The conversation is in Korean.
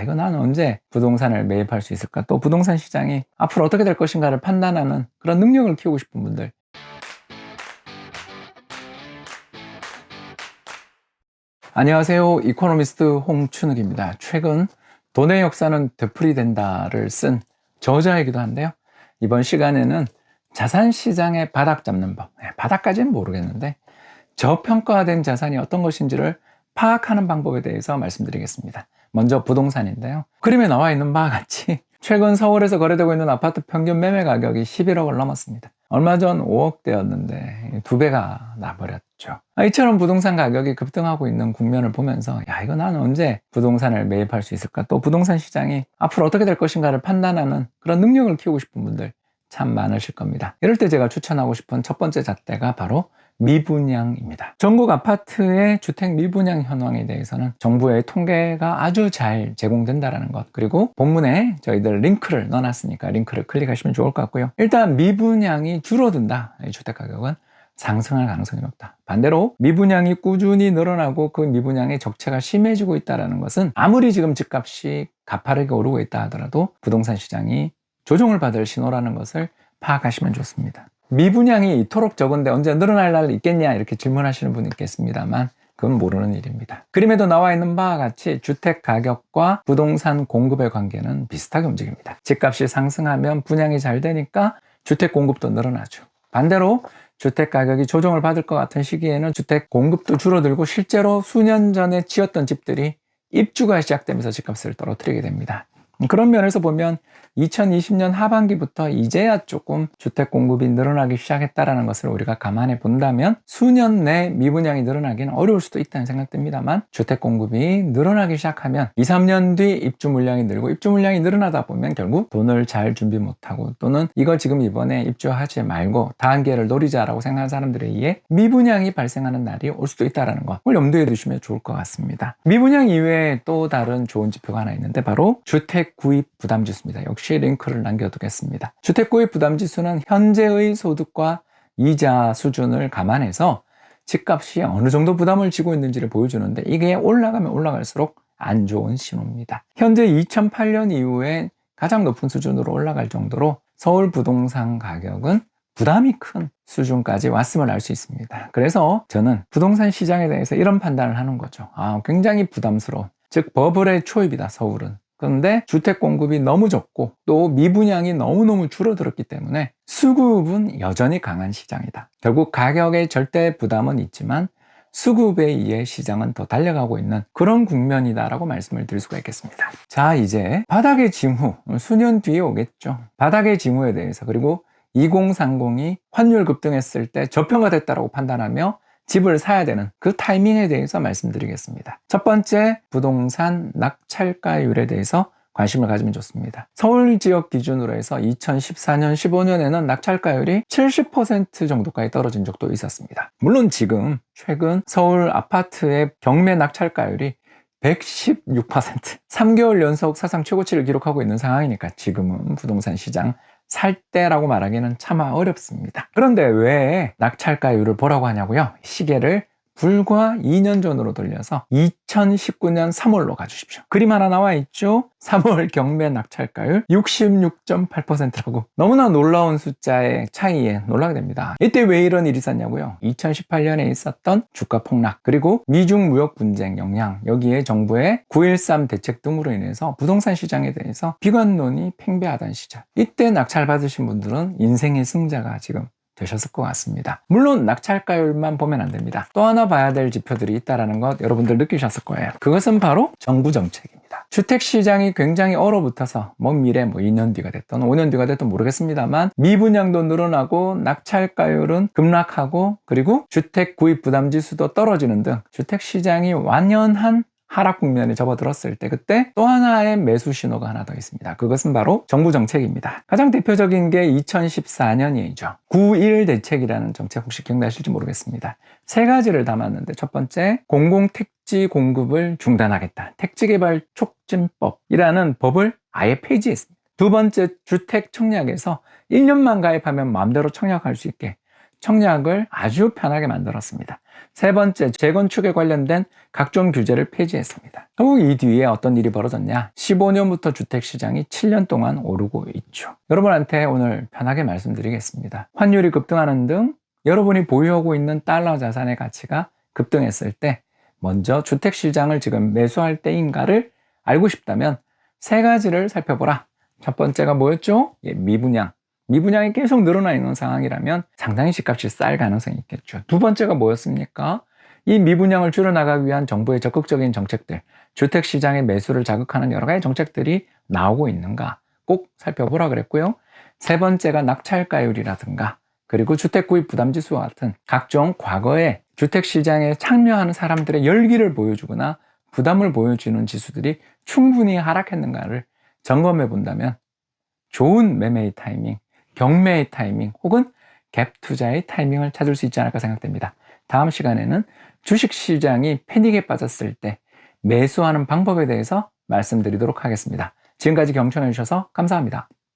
이거 나는 언제 부동산을 매입할 수 있을까? 또 부동산 시장이 앞으로 어떻게 될 것인가를 판단하는 그런 능력을 키우고 싶은 분들, 안녕하세요. 이코노미스트 홍춘욱입니다. 최근 돈의 역사는 되풀이된다를 쓴 저자이기도 한데요. 이번 시간에는 자산시장의 바닥 잡는 법, 바닥까지는 모르겠는데 저평가된 자산이 어떤 것인지를 파악하는 방법에 대해서 말씀드리겠습니다. 먼저 부동산인데요. 그림에 나와 있는 바와 같이 최근 서울에서 거래되고 있는 아파트 평균 매매 가격이 11억을 넘었습니다. 얼마 전 5억대였는데 2배가 나버렸죠. 이처럼 부동산 가격이 급등하고 있는 국면을 보면서 이거 나는 언제 부동산을 매입할 수 있을까? 또 부동산 시장이 앞으로 어떻게 될 것인가를 판단하는 그런 능력을 키우고 싶은 분들 참 많으실 겁니다. 이럴 때 제가 추천하고 싶은 첫 번째 잣대가 바로 미분양입니다. 전국 아파트의 주택 미분양 현황에 대해서는 정부의 통계가 아주 잘 제공된다는 것, 그리고 본문에 저희들 링크를 넣어놨으니까 링크를 클릭하시면 좋을 것 같고요. 일단 미분양이 줄어든다, 주택가격은 상승할 가능성이 높다. 반대로 미분양이 꾸준히 늘어나고 그 미분양의 적체가 심해지고 있다는 것은 아무리 지금 집값이 가파르게 오르고 있다 하더라도 부동산 시장이 조정을 받을 신호라는 것을 파악하시면 좋습니다. 미분양이 이토록 적은데 언제 늘어날 날 있겠냐 이렇게 질문하시는 분이 있겠습니다만 그건 모르는 일입니다. 그림에도 나와 있는 바와 같이 주택 가격과 부동산 공급의 관계는 비슷하게 움직입니다. 집값이 상승하면 분양이 잘 되니까 주택 공급도 늘어나죠. 반대로 주택 가격이 조정을 받을 것 같은 시기에는 주택 공급도 줄어들고 실제로 수년 전에 지었던 집들이 입주가 시작되면서 집값을 떨어뜨리게 됩니다. 그런 면에서 보면 2020년 하반기부터 이제야 조금 주택 공급이 늘어나기 시작했다는 것을 우리가 감안해 본다면 수년 내 미분양이 늘어나기는 어려울 수도 있다는 생각됩니다만 주택 공급이 늘어나기 시작하면 2, 3년 뒤 입주 물량이 늘고 입주 물량이 늘어나다 보면 결국 돈을 잘 준비 못하고 또는 이걸 지금 이번에 입주하지 말고 다음 기회를 노리자라고 생각하는 사람들에 의해 미분양이 발생하는 날이 올 수도 있다는 것을 염두에 두시면 좋을 것 같습니다. 미분양 이외에 또 다른 좋은 지표가 하나 있는데 바로 주택 구입 부담 지수입니다. 역시 링크를 남겨두겠습니다. 주택 구입 부담 지수는 현재의 소득과 이자 수준을 감안해서 집값이 어느 정도 부담을 지고 있는지를 보여주는데 이게 올라가면 올라갈수록 안 좋은 신호입니다. 현재 2008년 이후에 가장 높은 수준으로 올라갈 정도로 서울 부동산 가격은 부담이 큰 수준까지 왔음을 알 수 있습니다. 그래서 저는 부동산 시장에 대해서 이런 판단을 하는 거죠. 굉장히 부담스러운, 즉 버블의 초입이다, 서울은. 그런데 주택 공급이 너무 적고 또 미분양이 너무너무 줄어들었기 때문에 수급은 여전히 강한 시장이다. 결국 가격의 절대 부담은 있지만 수급에 의해 시장은 더 달려가고 있는 그런 국면이다라고 말씀을 드릴 수가 있겠습니다. 자, 이제 바닥의 징후, 수년 뒤에 오겠죠. 바닥의 징후에 대해서, 그리고 2030이 환율 급등했을 때 저평가됐다고 판단하며 집을 사야 되는 그 타이밍에 대해서 말씀드리겠습니다. 첫 번째, 부동산 낙찰가율에 대해서 관심을 가지면 좋습니다. 서울 지역 기준으로 해서 2014년, 15년에는 낙찰가율이 70% 정도까지 떨어진 적도 있었습니다. 물론 지금 최근 서울 아파트의 경매 낙찰가율이 116%, 3개월 연속 사상 최고치를 기록하고 있는 상황이니까 지금은 부동산 시장 살 때라고 말하기는 참 어렵습니다. 그런데 왜 낙찰가율을 보라고 하냐고요? 시계를 불과 2년 전으로 돌려서 2019년 3월로 가주십시오. 그림 하나 나와 있죠? 3월 경매 낙찰가율 66.8%라고 너무나 놀라운 숫자의 차이에 놀라게 됩니다. 이때 왜 이런 일이 있었냐고요? 2018년에 있었던 주가 폭락, 그리고 미중 무역 분쟁 영향, 여기에 정부의 9.13 대책 등으로 인해서 부동산 시장에 대해서 비관론이 팽배하던 시절, 이때 낙찰 받으신 분들은 인생의 승자가 지금 되셨을 것 같습니다. 물론 낙찰가율만 보면 안 됩니다. 또 하나 봐야 될 지표들이 있다는 것 여러분들 느끼셨을 거예요. 그것은 바로 정부 정책입니다. 주택시장이 굉장히 얼어붙어서 먼 미래 2년 뒤가 됐든 5년 뒤가 됐든 모르겠습니다만 미분양도 늘어나고 낙찰가율은 급락하고 그리고 주택 구입 부담지수도 떨어지는 등 주택시장이 완연한 하락 국면에 접어들었을 때 그때 또 하나의 매수 신호가 하나 더 있습니다. 그것은 바로 정부 정책입니다. 가장 대표적인 게 2014년이죠. 9.1 대책이라는 정책, 혹시 기억나실지 모르겠습니다. 세 가지를 담았는데 첫 번째, 공공택지 공급을 중단하겠다. 택지개발 촉진법이라는 법을 아예 폐지했습니다. 두 번째, 주택 청약에서 1년만 가입하면 마음대로 청약할 수 있게 청약을 아주 편하게 만들었습니다. 세 번째, 재건축에 관련된 각종 규제를 폐지했습니다. 결국 이 뒤에 어떤 일이 벌어졌냐? 15년부터 주택시장이 7년 동안 오르고 있죠. 여러분한테 오늘 편하게 말씀드리겠습니다. 환율이 급등하는 등 여러분이 보유하고 있는 달러 자산의 가치가 급등했을 때 먼저 주택시장을 지금 매수할 때인가를 알고 싶다면 세 가지를 살펴보라. 첫 번째가 뭐였죠? 미분양. 미분양이 계속 늘어나 있는 상황이라면 상당히 집값이 쌀 가능성이 있겠죠. 두 번째가 뭐였습니까? 이 미분양을 줄여나가기 위한 정부의 적극적인 정책들, 주택시장의 매수를 자극하는 여러 가지 정책들이 나오고 있는가 꼭 살펴보라 그랬고요. 세 번째가 낙찰가율이라든가 그리고 주택구입 부담지수와 같은 각종 과거에 주택시장에 참여하는 사람들의 열기를 보여주거나 부담을 보여주는 지수들이 충분히 하락했는가를 점검해 본다면 좋은 매매의 타이밍, 경매의 타이밍 혹은 갭 투자의 타이밍을 찾을 수 있지 않을까 생각됩니다. 다음 시간에는 주식시장이 패닉에 빠졌을 때 매수하는 방법에 대해서 말씀드리도록 하겠습니다. 지금까지 경청해 주셔서 감사합니다.